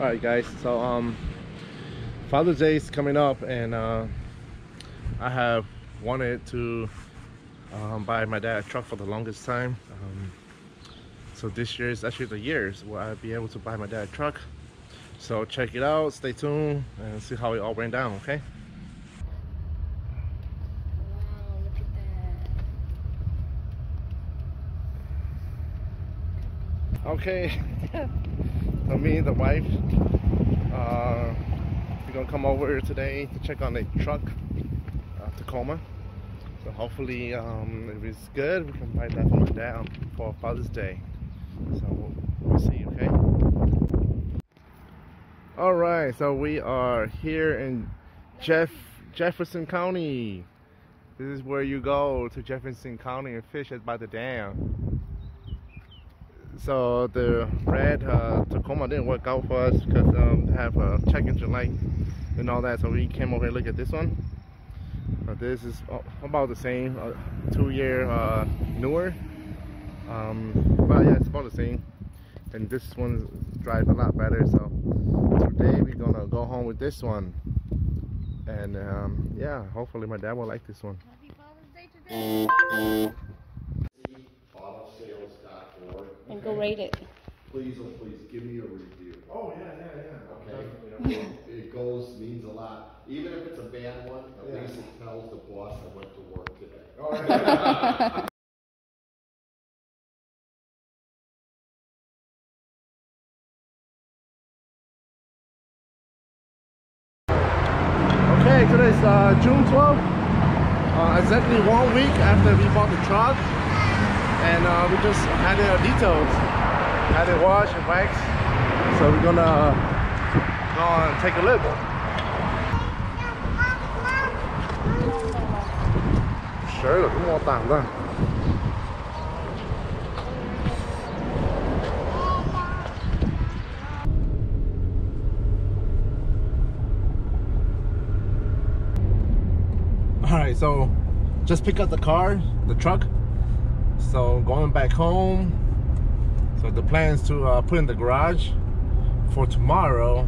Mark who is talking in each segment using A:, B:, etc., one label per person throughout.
A: Alright guys, so Father's Day is coming up, and I have wanted to buy my dad a truck for the longest time. So this year is actually the years where I'll be able to buy my dad a truck. So check it out, stay tuned, and see how it all went down, okay?
B: Wow, look at that.
A: Okay, so me and the wife, we're gonna come over today to check on a truck, Tacoma. So hopefully, if it's good, we can buy that for my dad for Father's Day. So we'll see, okay? All right, so we are here in Jefferson County. This is where you go to Jefferson County and fish by the dam. So the red Tacoma didn't work out for us because they have a check engine light and all that. So we came over here to look at this one. This is about the same, 2-year newer. But yeah, it's about the same. And this one drives a lot better. So today we're gonna go home with this one. And yeah, hopefully my dad will like this one.
B: Happy Father's Day today. And go rate it.
C: Please, oh please, give me a review.
A: Oh yeah.
C: Okay. It means a lot. Even if it's a bad one, at least it tells the boss I went to work today.
A: All right. Okay, today's June 12th. Exactly 1 week after we bought the truck, and we just had it detailed, had it washed and waxed. So we're gonna go and take a look. Sure, cũng mô tạm đó. Alright, so just pick up the truck. So going back home. So the plan is to put in the garage for tomorrow.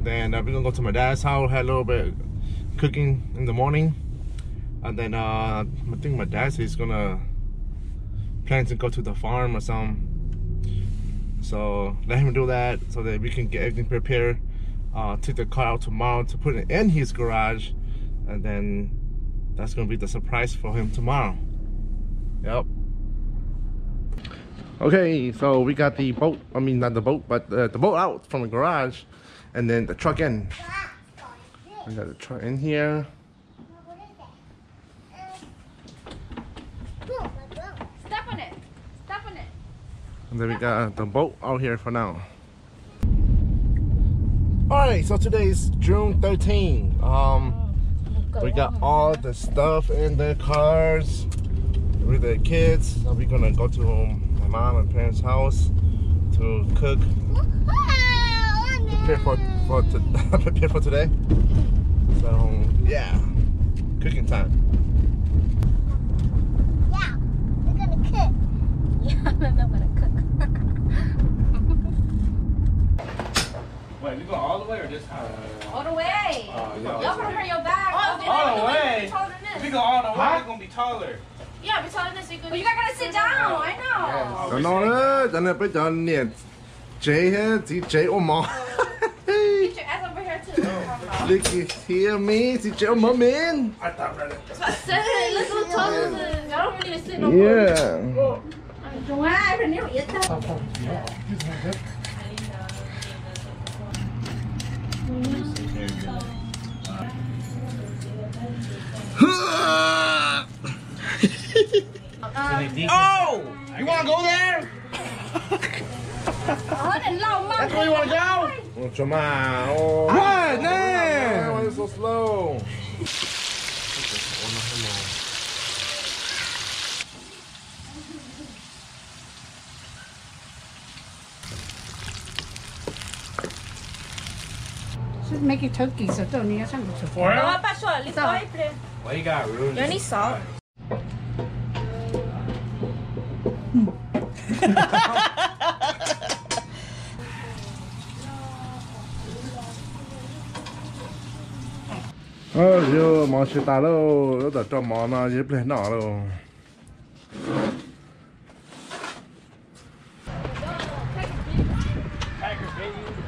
A: Then we're gonna go to my dad's house, had a little bit cooking in the morning. And then I think my dad says he's gonna plan to go to the farm or something. So let him do that so that we can get everything prepared. Take the car out tomorrow to put it in his garage. And then that's gonna be the surprise for him tomorrow. Yep. Okay, so we got the boat, I mean not the boat, but the boat out from the garage, and then the truck in. We got the truck in here.
B: Step on it. Step on it.
A: And then we got the boat out here for now. Alright, so today's June 13th. We got all the stuff in the cars with the kids. So we're gonna go to my mom and parents' house to cook, prepare for today. So yeah, cooking time.
B: Yeah, we're gonna cook. Yeah, I'm gonna cook.
D: Wait, we go all the way or just how?
B: All the way. Y'all gonna hurt your back.
D: All the way. If we go all the way, it's gonna be taller.
B: Yeah, we're telling this. Well, you gotta sit down. I know.
A: Cho nó đó, cho nên bây giờ nè, chế ôm mò.
B: Get your ass over here too.
A: Look at here, me, chế ôm mò man.
D: I thought right.
B: Sit. Let's go talk to this. Y'all don't need to sit no more.
A: Yeah.
B: Đúng ai phải nếu yên tâm.
D: Oh! You wanna go there?
B: That's
D: where you wanna go?
A: Mucho más. Oh.
D: What, man?
A: Why is it so slow?
E: Just make it turkey, so don't need some.
D: For real?
F: Why you got rude?
B: You need salt?
A: giờ món chỉ ta đâu, nó đã cho món nó dễ lên nọ đâu.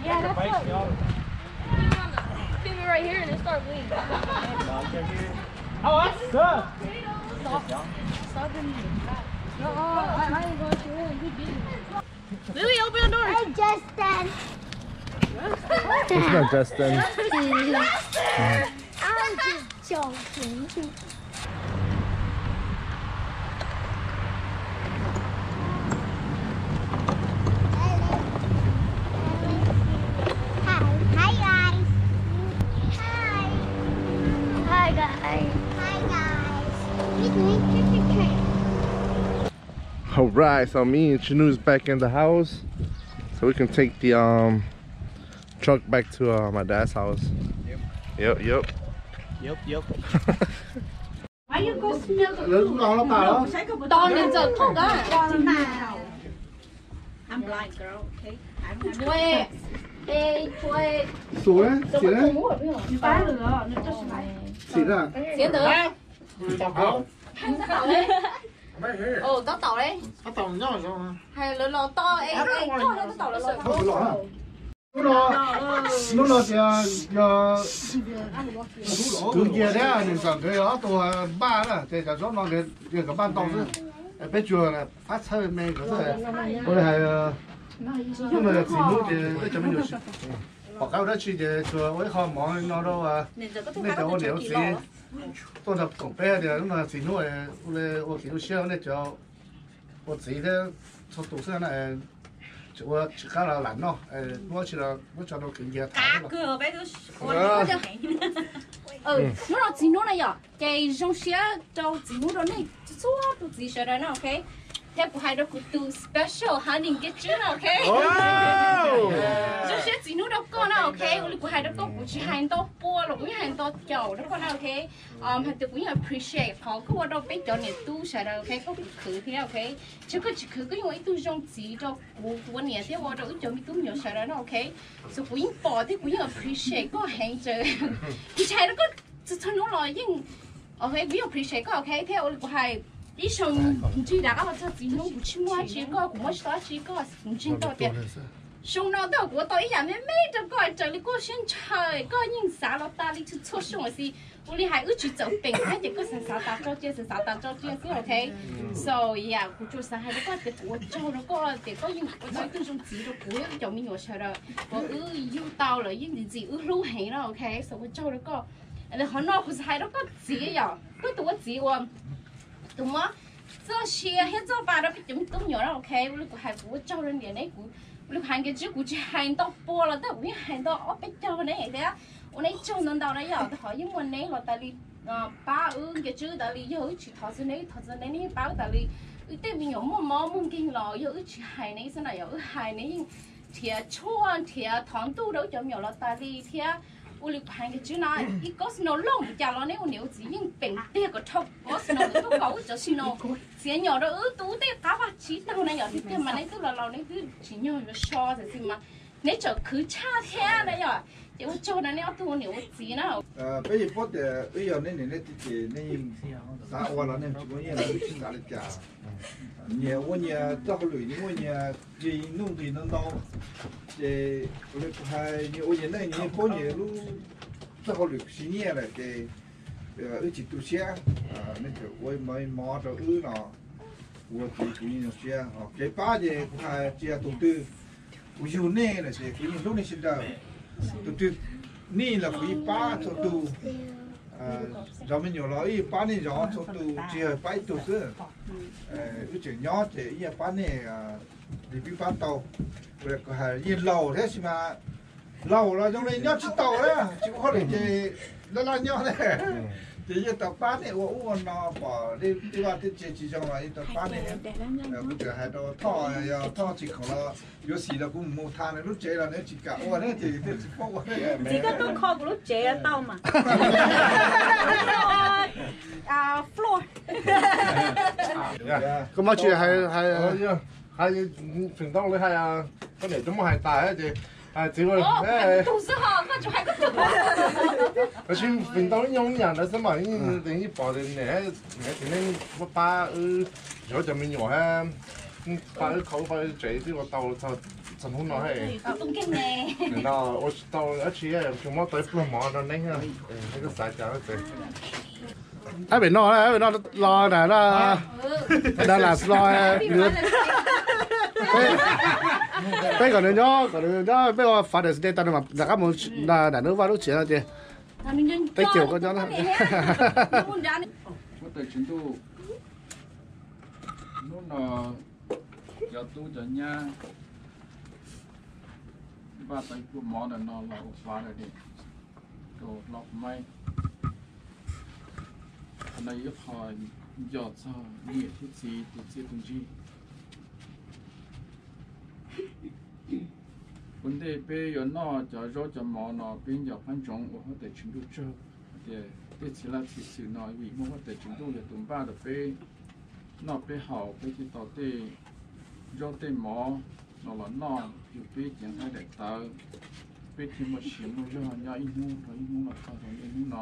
B: Yeah, that's what. Keep it right here and then start bleeding.
D: Oh, that's stuff.
B: Stop in here. No, I ain't going to. You did it. Lily, open the door. Hey, Justin.
A: It's not Justin.
B: I'm just joking. Hi guys. Hi guys. Hi guys. We're doing trick-or-treat.
A: Alright, so me and Chanu's back in the house. So we can take the truck back to my dad's house. Yep.
E: Why you go smell the
C: Lớn nó nó tao đó.
B: Don lên giờ thuốc á.
E: I'm blind girl, okay?
B: Chuê. Ê, chuê.
C: Xuống đấy, xí đấy.
E: You buy the law, no just like.
C: Xí ra.
B: Xỉn được. Tàu đấy. Ồ, có tàu đấy.
C: Nó tao nhỏ rồi.
B: Hay là lò to. Ê, có cái tàu là lò to.
C: Không có lọ. Lúc đó thì cứ kia đấy thì chẳng cái đó tôi ba đó thì chẳng rõ nó cái cái ban tàu nữa bây giờ là phát hơi men cái này tôi hay nhưng mà chỉ muốn thì tôi chẳng biết được họ cao đó chỉ để cho với họ món nó đâu nên cho liệu gì tôi là cổng bé thì nó là chỉ nuôi tôi chỉ nuôi xeo nên cho tôi chỉ để cho tủ xe này我只看了懒咯，我去了，我找到更加大了。
E: Cửa bé cứ.
B: Nó là gì nó này à? Cái trong xe cho gì nó này, số tụ gì sợ đó ok? Thế của hai đứa của tụ special hunting cái chứ ok? Trong xe gì nó đâu có nào ok? Của hai đứa có của chị hai đứa bua rồi cũng hai đứa chầu đó con nào ok? Hai đứa cũng appreciate họ cứ vào đâu biết cho này tu sợ đó ok? Có biết khử thế ok? Chứ có chỉ khử cái những tu trong gì cho của này thế vào đâu cho mình tu nhiều sợ đó ok? So cũng bỏ thì cũng appreciate có hàng chơi. Thì hai đứa có cho nó rồi nhưng ok we appreciate có ok? Thế của hai đi xong chỉ đã có gì nó cũng chỉ mua chỉ có cũng mới start chỉ có cũng chỉ có tiền xong nó đâu của tôi nhà mấy cho coi trời đi có xin trời có những xã nó ta đi cho xong rồi gì我哋係一直走病，一直個成啥打周街，成啥打周街先 OK。So yeah，佢做晒係嗰個我做嗰個啲嗰樣，我做嗰種紙都古一有面我出啦，我要到了，因為紙撈起啦 OK。So 我做嗰個，你可能佢係嗰個紙呀，嗰度個紙我，同我做事喺做白咗點都有啦 OK。我係我做咗年呢股，我行嘅紙股只行到波啦，但係我行到我俾做呢嘢啊。我那种能到了要的好，因为那了大里把个猪大里有去投资那把大里，对面有么经了，有去海那现在有海那铁窗铁糖度都就有了大里铁。我哋行嘅豬乸，依嗰時候撈唔夾落呢個鳥子已經並啲個頭，嗰時候都搞咗先咯。先有咗都啲搞法知道呢，有啲啲嘛，你都落你都前有個 short 就先嘛，你就佢差聽啦又。我做那要多牛子呢。
G: bây giờ có thể bây giờ nên thì nên xã hội là nên chúng tôi là chúng ta được trả nhiều quá nhiều cho cái lưỡi những quá nhiều gì nung thì nó đâu thì lúc hai nhiều quá nhiều này nhiều có nhiều lúc cho cái lưỡi xí nhẹ này thì chỉ tu xe nên kiểu quay mấy mò rồi nó của chỉ cũng nhiều xe cái ba gì cũng hai chia đầu tư của du này là sẽ cái lúc này sinh ra tụi ni là quý ba cho tụ rồi mình nhiều nói ba này rõ cho tụ chỉ là bảy tụ chứ cái chuyện nhỏ thì ý ba này thì bị ba tàu rồi có hai yên lầu thế mà lầu là trong này nhỏ chỉ tàu đấy chỉ có thể thì nó là nhỏ đấy thì giờ tàu ba này uống nó bỏ đi qua thì chỉ cho mà tàu ba này cũng chỉ hai tàu thọ chỉ không là有時就估唔好攤你都借啦，你截㗎，我話呢條啲直播啊，
E: 而家都靠嗰度借得到嘛？floor，
A: 咁啊，住係平當你係啊，個嚟做乜係大一隻？啊，结果哎，
B: 肚子好，那就还个肚。
A: 而且闻到痒痒的什么，你等于抱的那今天我把小这么痒哈，把口把嘴这个刀它怎么弄嘿？
B: 东京呢？
A: 然后我到而且就冇對不忙到那個那個啥家子。
C: 喺邊攞咧？喺邊攞攞嗱啦，嗱嗱攞俾個人咗，俾我發條線，但係話大家冇嗱都發到錢啦啫。俾叫嗰種啦。
H: 我對全都，นู่น有都就呢，บ้านไปกูหมอนั่นนอนเราฟ้าเลยดิโดล็อกไม้ในก็พอยอดซ่านี่ที่ซีติดซีตรงจีคนเดียไปอยู่นอกจะรอจะหมอนอเป็นอยากพันจงโอ้โหแต่ชิมดูเจ้าเดี๋ยวที่สิละที่สื่อนอยวิโมว่าแต่ชิมดูอย่าตุ่มบ้าเดี๋ยวไปนอกไปเห่าไปที่ต่อเตยรอเตยหมอnó là nóอยู่ปีเจียงให้เด็กตาปีที่มาเฉียงมันเยอะยาอินูเราอินูเราทำอินูเรา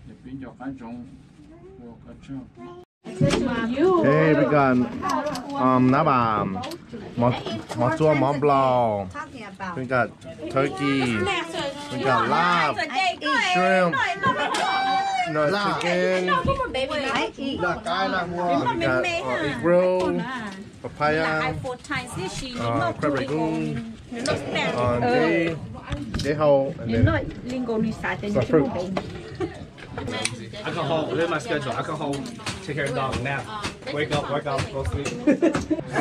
H: เดี๋ยวปีจะการจงวัวกระเจ้า
A: Hey, we got naba, mò blau. We got turkey. We got lab, shrimp, chicken. We got egg roll, papaya, crab ragoon, day hoe, and then some fruit.
F: Alcohol, live my schedule. Alcohol, take care of the dog, nap, wake up, go sleep.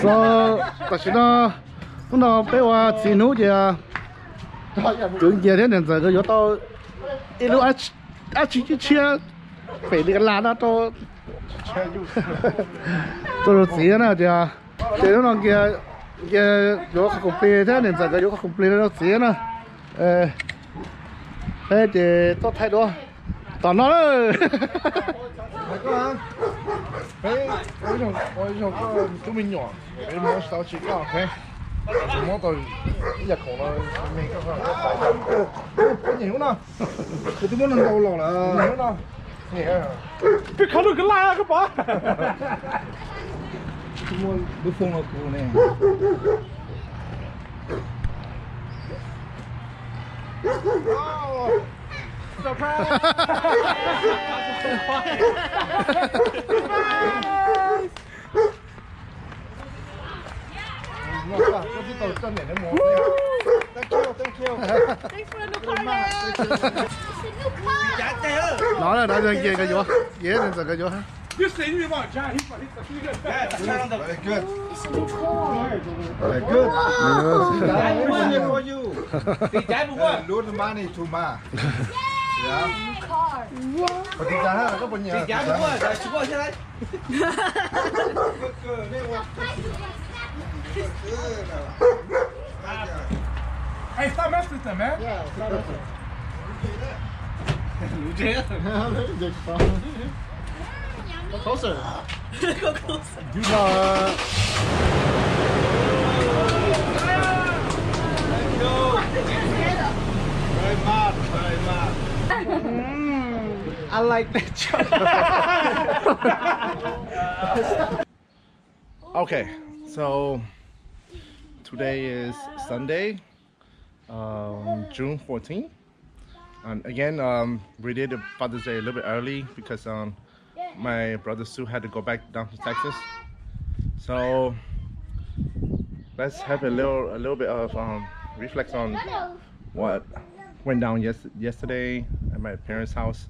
C: So,但是呢，我俾我前好似啊，整夜天人就佢要到一路一車，俾你個爛啊都，都死啦就，這種嘅有個completed天人就佢有個 completed 都死啦，誒都太多。當然了。
A: 我用個都未用，你摸手指甲，OK？摸到一日窮啦，未夠夠。牛呢？
G: 我都不能高了了。
A: 牛呢？
F: 別搞到個拉個把。
G: 我都瘋了股呢。
A: Surprise! Thank you.
B: Thanks for the new car.
C: Nó là nó dừng về cái chỗ, dễ dừng cái chỗ.
D: You say you want John? He's
G: Very good. Very good. Money for you. Lose money to ma. Yeah.
A: Có tiền giá có bao nhiêu?
D: giá đúng rồi, rồi chúng tôi sẽ lấy. Hey, stop messing with them, man.
A: Yeah, stop messing. Go closer.
E: Go closer.
A: You know.
G: Very mad, very mad.
F: I like that joke.
A: Okay, so today is Sunday, June 14th. And again, we did Father's Day a little bit early because my brother Sue had to go back down to Texas. So let's have a little bit of reflect on what went down yesterday at my parents' house.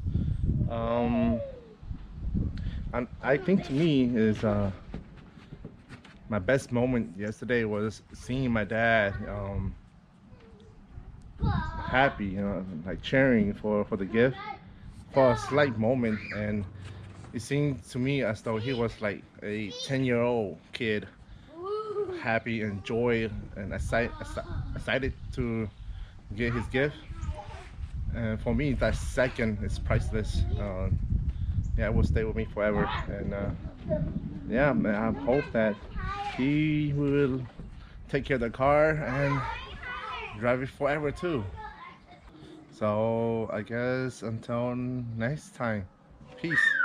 A: And I think to me is my best moment yesterday was seeing my dad happy, you know, like cheering for the gift for a slight moment, and it seemed to me as though he was like a 10-year-old kid, happy and joy and excited to get his gift. And for me, that second is priceless. Yeah, it will stay with me forever. And yeah, I hope that he will take care of the car and drive it forever too. So I guess until next time, peace.